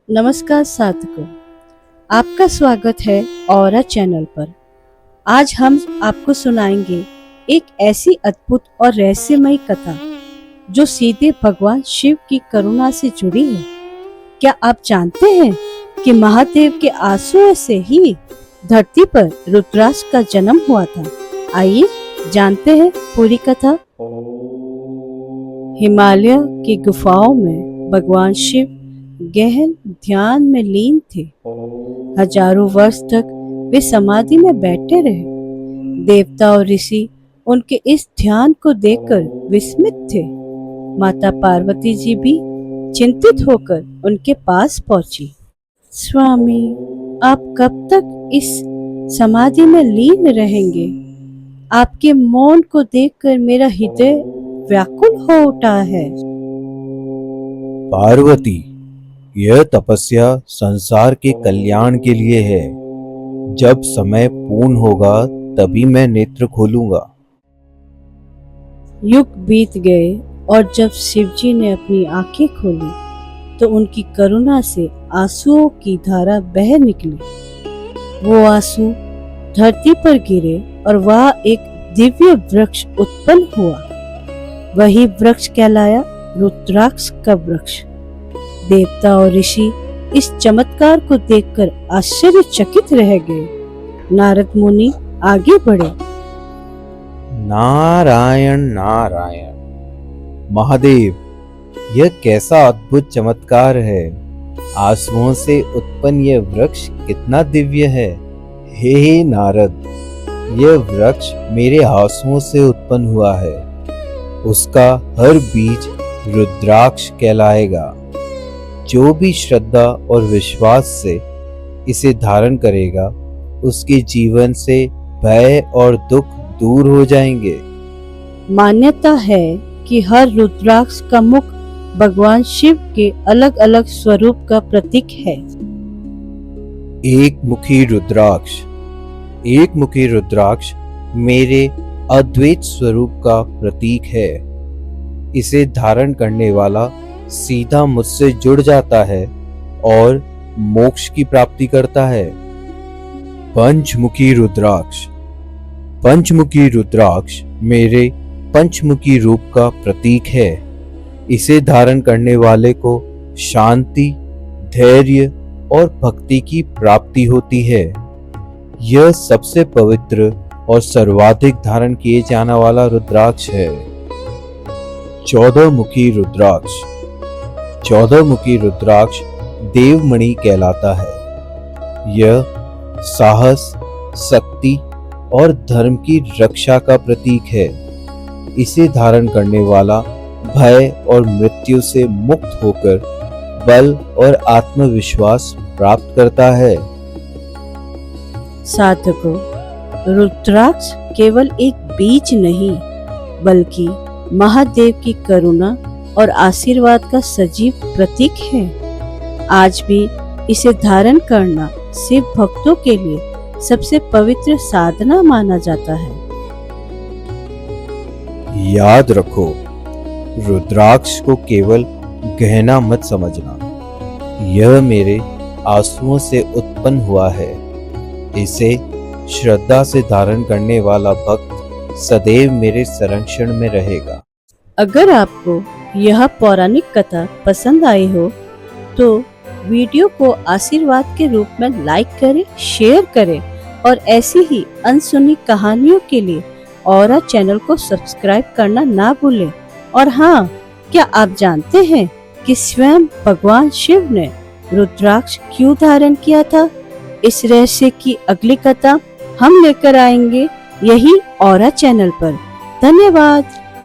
नमस्कार साथियों, आपका स्वागत है औरा चैनल पर। आज हम आपको सुनाएंगे एक ऐसी अद्भुत और रहस्यमयी कथा जो सीधे भगवान शिव की करुणा से जुड़ी है। क्या आप जानते हैं कि महादेव के आंसुओं से ही धरती पर रुद्राक्ष का जन्म हुआ था? आइए जानते हैं पूरी कथा। हिमालय की गुफाओं में भगवान शिव गहन ध्यान में लीन थे। हजारों वर्ष तक वे समाधि में बैठे रहे। देवता और ऋषि उनके इस ध्यान को देखकर विस्मित थे। माता पार्वती जी भी चिंतित होकर उनके पास पहुंची। स्वामी, आप कब तक इस समाधि में लीन रहेंगे? आपके मौन को देखकर मेरा हृदय व्याकुल हो उठा है। पार्वती, यह तपस्या संसार के कल्याण के लिए है। जब समय पूर्ण होगा तभी मैं नेत्र खोलूंगा। युग बीत गए और जब शिवजी ने अपनी आंखें खोली तो उनकी करुणा से आंसुओं की धारा बह निकली। वो आंसू धरती पर गिरे और वह एक दिव्य वृक्ष उत्पन्न हुआ। वही वृक्ष कहलाया रुद्राक्ष का वृक्ष। देवता और ऋषि इस चमत्कार को देखकर आश्चर्यचकित रह गए। नारद मुनि आगे बढ़े। नारायण नारायण। महादेव, यह कैसा अद्भुत चमत्कार है। आंसुओं से उत्पन्न यह वृक्ष कितना दिव्य है। हे नारद, यह वृक्ष मेरे आंसुओं से उत्पन्न हुआ है। उसका हर बीज रुद्राक्ष कहलाएगा। जो भी श्रद्धा और विश्वास से इसे धारण करेगा उसके जीवन से भय और दुख दूर हो जाएंगे। मान्यता है कि हर रुद्राक्ष का मुख भगवान शिव के अलग अलग स्वरूप का प्रतीक है। एक मुखी रुद्राक्ष। एक मुखी रुद्राक्ष मेरे अद्वैत स्वरूप का प्रतीक है। इसे धारण करने वाला सीधा मुझसे जुड़ जाता है और मोक्ष की प्राप्ति करता है। पंचमुखी रुद्राक्ष। पंचमुखी रुद्राक्ष मेरे पंचमुखी रूप का प्रतीक है। इसे धारण करने वाले को शांति, धैर्य और भक्ति की प्राप्ति होती है। यह सबसे पवित्र और सर्वाधिक धारण किए जाने वाला रुद्राक्ष है। 14 मुखी रुद्राक्ष। 14 मुखी रुद्राक्ष देवमणि कहलाता है। यह साहस, शक्ति और धर्म की रक्षा का प्रतीक है। इसे धारण करने वाला भय और मृत्यु से मुक्त होकर बल और आत्मविश्वास प्राप्त करता है। साधकों, रुद्राक्ष केवल एक बीज नहीं बल्कि महादेव की करुणा और आशीर्वाद का सजीव प्रतीक है। आज भी इसे धारण करना शिव भक्तों के लिए सबसे पवित्र साधना माना जाता है। याद रखो, रुद्राक्ष को केवल गहना मत समझना। यह मेरे आंसुओं से उत्पन्न हुआ है। इसे श्रद्धा से धारण करने वाला भक्त सदैव मेरे संरक्षण में रहेगा। अगर आपको यह पौराणिक कथा पसंद आई हो तो वीडियो को आशीर्वाद के रूप में लाइक करें, शेयर करें और ऐसी ही अनसुनी कहानियों के लिए औरा चैनल को सब्सक्राइब करना ना भूलें। और हाँ, क्या आप जानते हैं कि स्वयं भगवान शिव ने रुद्राक्ष क्यों धारण किया था? इस रहस्य की अगली कथा हम लेकर आएंगे यही औरा चैनल पर। धन्यवाद।